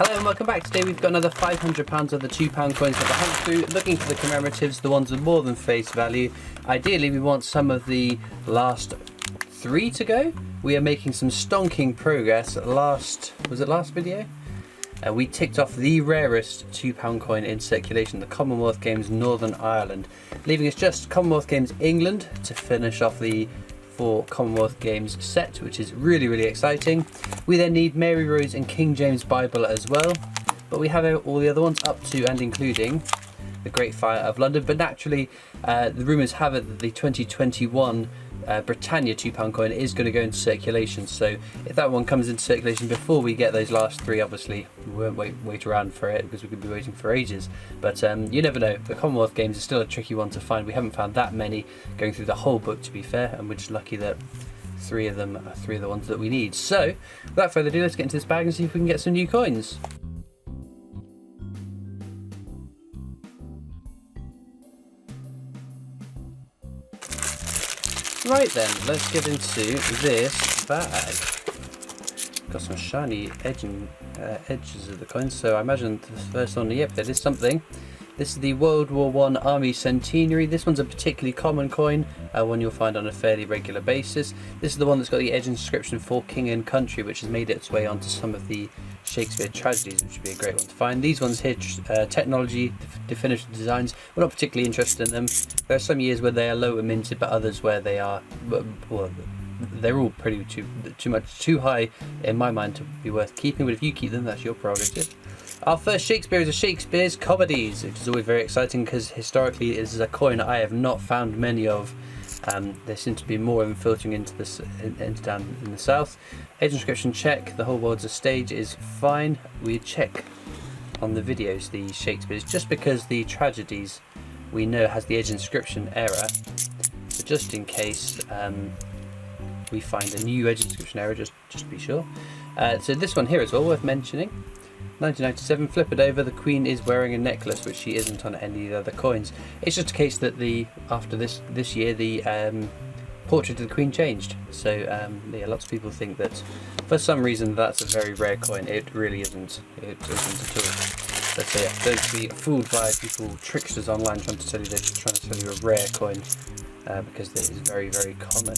Hello and welcome back. Today we've got another £500 of the £2 coins that we're hunt through, looking for the commemoratives, the ones with more than face value. Ideally we want some of the last 3 to go. We are making some stonking progress. Was it last video? We ticked off the rarest £2 coin in circulation, the Commonwealth Games Northern Ireland, leaving us just Commonwealth Games England to finish off the 4 Commonwealth Games set, which is really exciting. We then need Mary Rose and King James Bible as well, but we have all the other ones up to and including the Great Fire of London. But naturally the rumours have it that the 2021 Britannia £2 coin is going to go into circulation, so if that one comes into circulation before we get those last 3, obviously we won't wait around for it because we could be waiting for ages. But you never know, the Commonwealth Games is still a tricky one to find. We haven't found that many going through the whole book, to be fair, and we're just lucky that 3 of them are 3 of the ones that we need. So without further ado, let's get into this bag and see if we can get some new coins. Right then, let's get into this bag. Got some shiny edges of the coins, so I imagine the first one, yep, that is something. This is the World War I Army Centenary. This one's a particularly common coin, one you'll find on a fairly regular basis. This is the one that's got the edge inscription for King and Country, which has made its way onto some of the Shakespeare tragedies, which would be a great one to find. These ones here, technology, definitive designs, we're not particularly interested in them. There are some years where they are lower minted, but others where they are, well, they're all pretty too high in my mind to be worth keeping, but if you keep them, that's your prerogative. Our first Shakespeare is a Shakespeare's Comedies, which is always very exciting because historically this is a coin I have not found many of. There seem to be more of them filtering into down in the south. Edge inscription check, the whole world's a stage is fine. We check on the videos the Shakespeare's just because the tragedies we know has the edge inscription error. So just in case we find a new edge inscription error, just to be sure. So this one here as well, worth mentioning. 1997, flip it over, the Queen is wearing a necklace, which she isn't on any of the other coins. It's just a case that after this year the portrait of the Queen changed. So yeah, lots of people think that for some reason that's a very rare coin. It really isn't. It isn't at all. But yeah, don't be fooled by people, tricksters online trying to tell you they're just trying to tell you a rare coin. Because it is very common.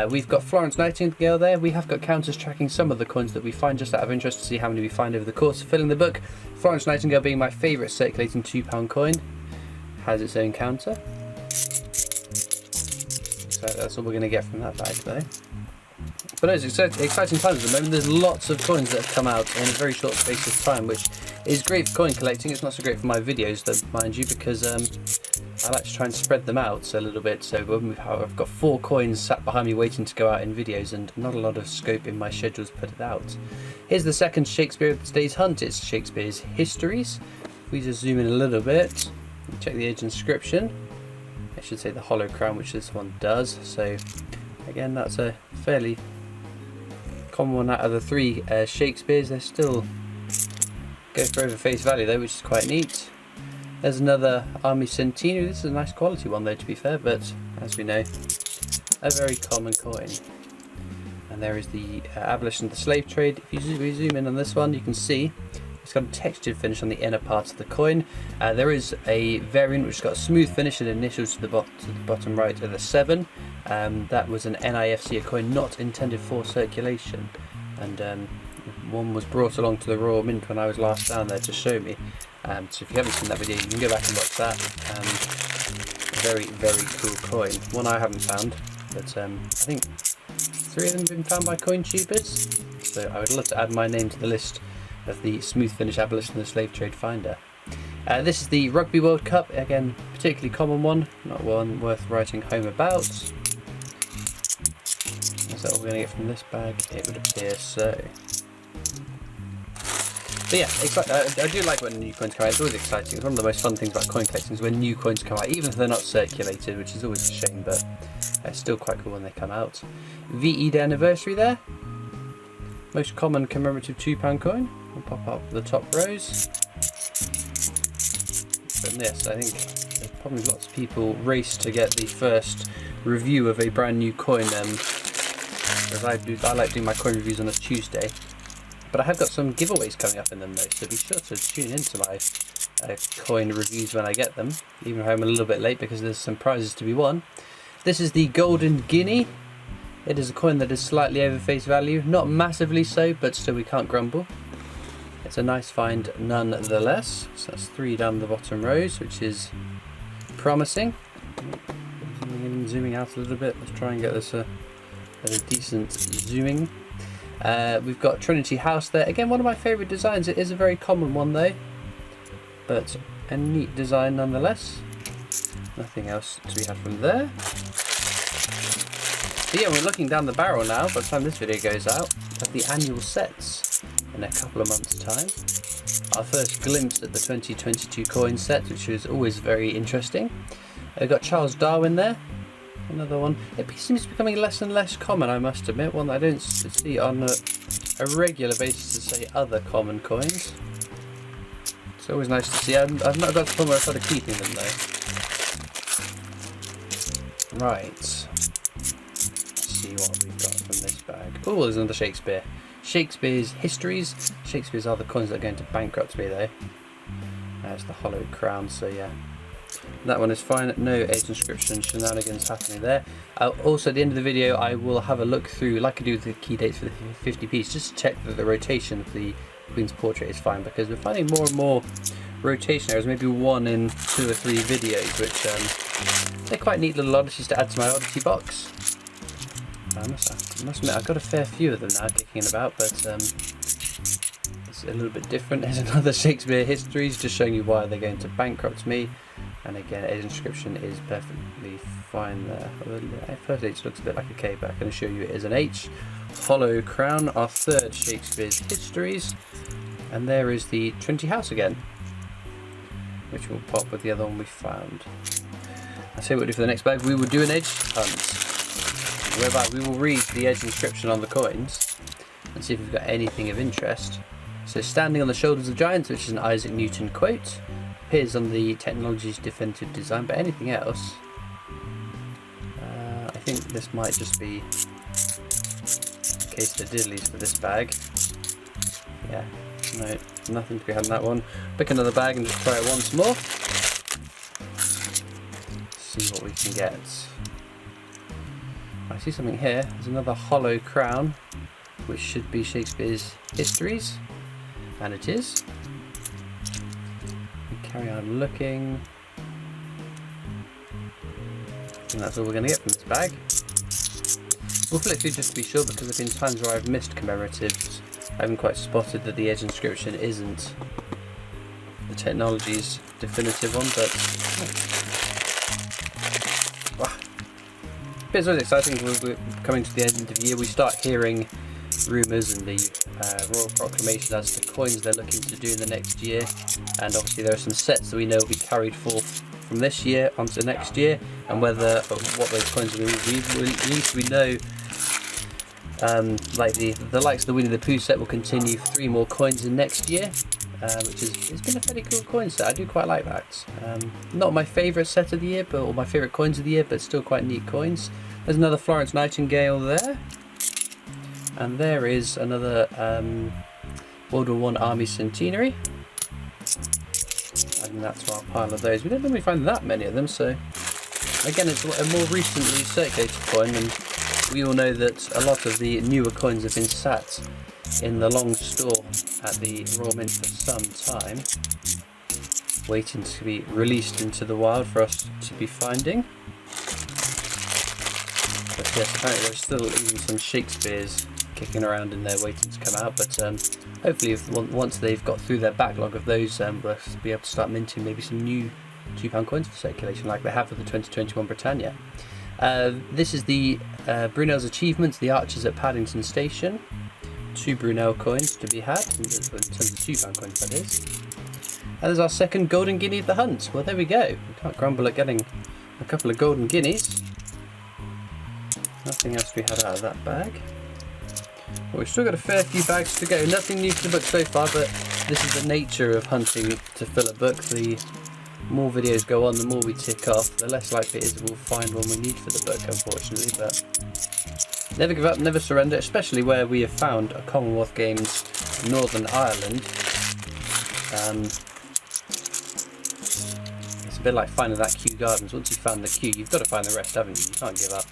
We've got Florence Nightingale there. We have got counters tracking some of the coins that we find, just out of interest to see how many we find over the course of filling the book. Florence Nightingale being my favourite circulating £2 coin, has its own counter. So that's all we're going to get from that bag though. But no, it's exciting times at the moment. There's lots of coins that have come out in a very short space of time, which is great for coin collecting. It's not so great for my videos though, mind you, because I like to try and spread them out a little bit. So I've got 4 coins sat behind me waiting to go out in videos, and not a lot of scope in my schedules to put it out. Here's the second Shakespeare of today's hunt. It's Shakespeare's Histories. If we just zoom in a little bit, check the edge inscription. I should say the hollow crown, which this one does. So again, that's a fairly common one out of the 3 Shakespeares. They still go for over face value though, which is quite neat. There's another Army Centenary. This is a nice quality one though, to be fair, but as we know, a very common coin. And there is the abolition of the slave trade. If you zoom in on this one, you can see it's got a textured finish on the inner part of the coin. There is a variant which has got a smooth finish and initials to the bottom right of the 7. That was an NIFC, a coin not intended for circulation, and one was brought along to the Royal Mint when I was last down there to show me. So if you haven't seen that video, you can go back and watch that. Very cool coin. One I haven't found, but I think 3 of them have been found by coin tubers. So I would love to add my name to the list of the smooth finish abolition of the slave trade finder. This is the Rugby World Cup, again particularly common one, not one worth writing home about. Is that all we're going to get from this bag? It would appear so. But yeah, I do like when new coins come out. It's always exciting. It's one of the most fun things about coin collecting is when new coins come out, even if they're not circulated, which is always a shame, but it's still quite cool when they come out. VE Day anniversary there. Most common commemorative £2 coin. We'll pop up the top rows. But yes, I think there's probably lots of people race to get the first review of a brand new coin. As I like doing my coin reviews on a Tuesday. But I have got some giveaways coming up in them though, so be sure to tune into my coin reviews when I get them, even if I'm a little bit late because there's some prizes to be won. This is the Golden Guinea. It is a coin that is slightly over face value, not massively so, but still we can't grumble. It's a nice find nonetheless. So that's 3 down the bottom rows, which is promising. Zooming out a little bit, let's try and get this a decent zooming. We've got Trinity House there. Again, one of my favourite designs. It is a very common one though, but a neat design nonetheless. Nothing else to be had from there. So yeah, we're looking down the barrel now, by the time this video goes out, at the annual sets in a couple of months' time. Our first glimpse at the 2022 coin set, which is always very interesting. We've got Charles Darwin there, another one. It seems to be becoming less and less common, I must admit, one that I don't see on a regular basis to say other common coins. It's always nice to see. I've not got to the point where I've started keeping them though. Right. See what we've got from this bag. Oh, there's another Shakespeare. Shakespeare's Histories. Shakespeare's are the coins that are going to bankrupt me though. There's the hollow crown, so yeah. That one is fine, no age inscription shenanigans happening there. Also at the end of the video I will have a look through, like I do with the key dates for the 50p's, just to check that the rotation of the Queen's portrait is fine, because we're finding more and more rotation errors, maybe one in 2 or 3 videos, which they're quite neat little oddities to add to my oddity box. I must admit I've got a fair few of them now kicking about, but it's a little bit different. There's another Shakespeare Histories, just showing you why they're going to bankrupt me. And again, age inscription is perfectly fine there. First H looks a bit like a K, but I can assure you it is an H. Hollow crown, our third Shakespeare's Histories. And there is the Trinity House again, which will pop with the other one we found. I'll tell you what we'll do for the next bag. We will do an edge hunt, whereby we will read the edge inscription on the coins and see if we've got anything of interest. So, standing on the shoulders of giants, which is an Isaac Newton quote, appears on the Technology's definitive design, but anything else, I think this might just be a case of the diddlies for this bag. Yeah, no, nothing to be had in that one. Pick another bag and just try it once more. See what we can get. I see something here. There's another hollow crown, which should be Shakespeare's Histories, and it is. Carry on looking. And that's all we're going to get from this bag. We'll flip through just to be sure, because there have been times where I've missed commemoratives. I haven't quite spotted that the edge inscription isn't the Technology's definitive one, but it's always exciting. We're coming to the end of the year. We start hearing rumours and the royal proclamation as to coins they're looking to do in the next year, and obviously there are some sets that we know will be carried forth from this year onto next year, and whether what those coins will be. At least we know, like the likes of the Winnie the Pooh set will continue for 3 more coins in next year, which it's been a fairly cool coin set. I do quite like that. Not my favourite set of the year, or my favourite coins of the year, but still quite neat coins. There's another Florence Nightingale there. And there is another World War I Army Centenary. Adding that to our pile of those. We don't normally find that many of them, so again, it's a more recently circulated coin, and we all know that a lot of the newer coins have been sat in the long store at the Royal Mint for some time, waiting to be released into the wild for us to be finding. But yes, apparently there's still even some Shakespeare's kicking around in there waiting to come out, but hopefully once they've got through their backlog of those, we'll be able to start minting maybe some new £2 coins for circulation like they have for the 2021 Britannia. This is the Brunel's Achievements, the Archers at Paddington Station. 2 Brunel coins to be had, in terms of £2 coins that is. And there's our second Golden Guinea of the hunt. Well, there we go. We can't grumble at getting a couple of Golden Guineas. Nothing else to be had out of that bag. Well, we've still got a fair few bags to go. Nothing new to the book so far, but this is the nature of hunting to fill a book. The more videos go on, the more we tick off, the less likely it is we'll find one we need for the book, unfortunately. But never give up, never surrender, especially where we have found a Commonwealth Games Northern Ireland. It's a bit like finding that Kew Gardens. Once you've found the Kew, you've got to find the rest, haven't you? You can't give up.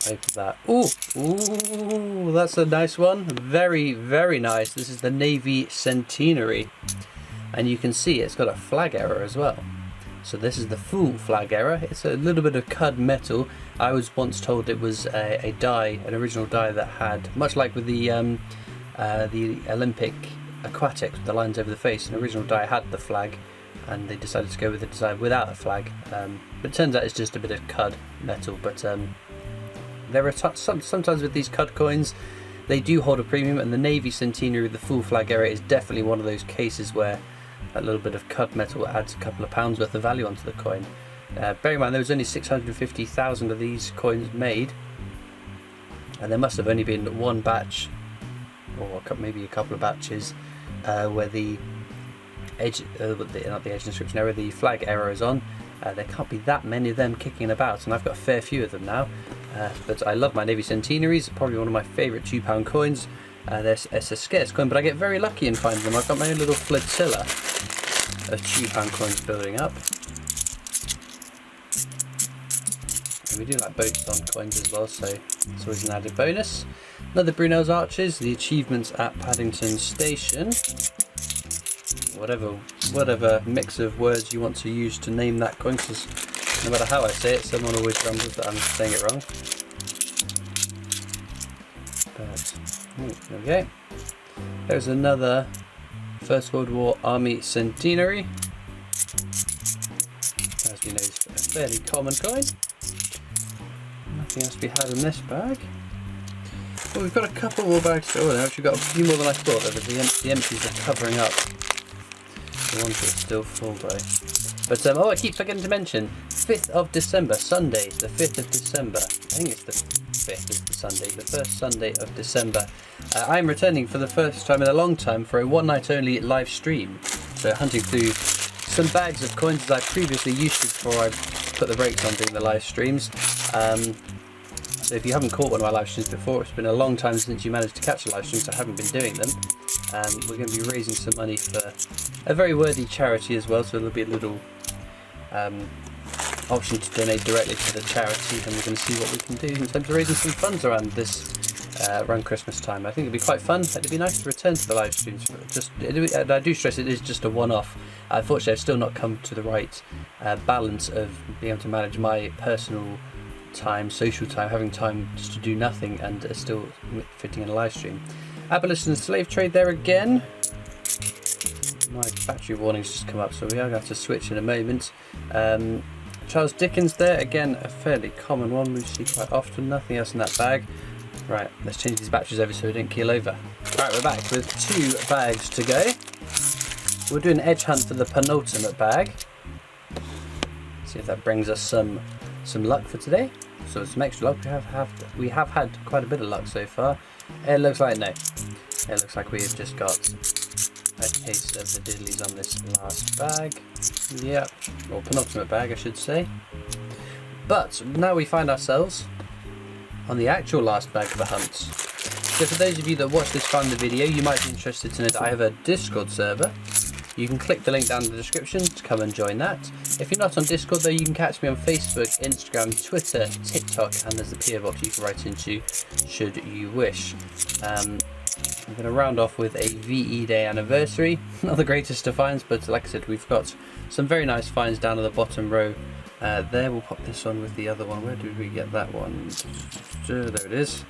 Open that. Ooh, that's a nice one. Very, very nice. This is the Navy Centenary. And you can see it's got a flag error as well. So this is the full flag error. It's a little bit of cud metal. I was once told it was a dye, an original dye that had, much like with the Olympic aquatics, with the lines over the face, an original dye had the flag, and they decided to go with the design without a flag. But it turns out it's just a bit of cud metal. But there are sometimes with these cud coins, they do hold a premium, and the Navy Centenary with the full flag error is definitely one of those cases where that little bit of cud metal adds a couple of pounds worth of value onto the coin. Bear in mind there was only 650,000 of these coins made, and there must have only been one batch, or maybe a couple of batches, where the edge, not the edge inscription error, the flag error is on. There can't be that many of them kicking about, and I've got a fair few of them now. But I love my Navy Centenaries, probably one of my favourite £2 coins. It's a scarce coin, but I get very lucky in finding them. I've got my own little flotilla of £2 coins building up. And we do like boats on coins as well, so it's always an added bonus. Another Brunel's Arches, the achievements at Paddington Station. Whatever mix of words you want to use to name that coin, because no matter how I say it, someone always grumbles that I'm saying it wrong. But, there we go. There's another First World War Army Centenary. As we know, it's a fairly common coin. Nothing else to be had in this bag. Well, we've got a couple more bags. Oh, they've actually got a few more than I thought. The empties are covering up the ones that are still full though. But I keep forgetting to mention 5th of December, Sunday, the 5th of December. I think it's the 5th is the Sunday, the first Sunday of December. I'm returning for the first time in a long time for a one night only live stream. So hunting through some bags of coins that I previously used before I put the brakes on doing the live streams. So if you haven't caught one of my live streams before, it's been a long time since you managed to catch a live stream, so I haven't been doing them. We're going to be raising some money for a very worthy charity as well, so there'll be a little option to donate directly to the charity, and we're going to see what we can do in terms of raising some funds around this around Christmas time. I think it'd be quite fun. It'd be nice to return to the live streams. And I do stress it is just a one-off. Unfortunately, I've still not come to the right balance of being able to manage my personal time, social time, having time just to do nothing, and still fitting in a live stream. Abolition and slave trade there again. My battery warning's just come up, so we are going to have to switch in a moment. Charles Dickens there, again a fairly common one we see quite often. Nothing else in that bag. Right, let's change these batteries over so we don't keel over. Right, we're back with 2 bags to go. We'll do an edge hunt for the penultimate bag. See if that brings us some luck for today. So some extra luck. We have had quite a bit of luck so far. It looks like no. It looks like we have just got a case of the diddlies on this last bag. Yep, or penultimate bag I should say. But now we find ourselves on the actual last bag of the hunt. So for those of you that watch this from the video, you might be interested to know that I have a Discord server. You can click the link down in the description to come and join that. If you're not on Discord though, you can catch me on Facebook, Instagram, Twitter, TikTok, and there's the PO box you can write into should you wish. I'm going to round off with a VE Day anniversary. Not the greatest of finds, but like I said, we've got some very nice finds down at the bottom row. There, we'll pop this on with the other one. Where did we get that one? There it is.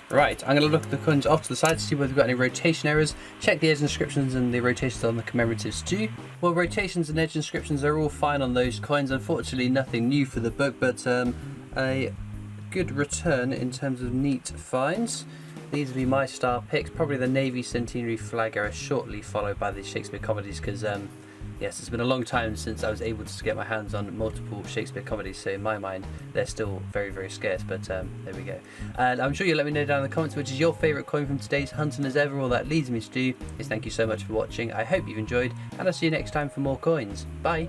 Right, I'm going to look at the coins off to the side to see whether we've got any rotation errors. Check the edge inscriptions and the rotations on the commemoratives too. Well, rotations and edge inscriptions are all fine on those coins. Unfortunately, nothing new for the book, but a good return in terms of neat finds. These will be my star picks. Probably the Navy Centenary flag error, shortly followed by the Shakespeare comedies, because yes, it's been a long time since I was able to get my hands on multiple Shakespeare comedies, so in my mind they're still very, very scarce, but there we go. And I'm sure you'll let me know down in the comments which is your favourite coin from today's hunt, and as ever all that leads me to do is thank you so much for watching. I hope you've enjoyed, and I'll see you next time for more coins. Bye!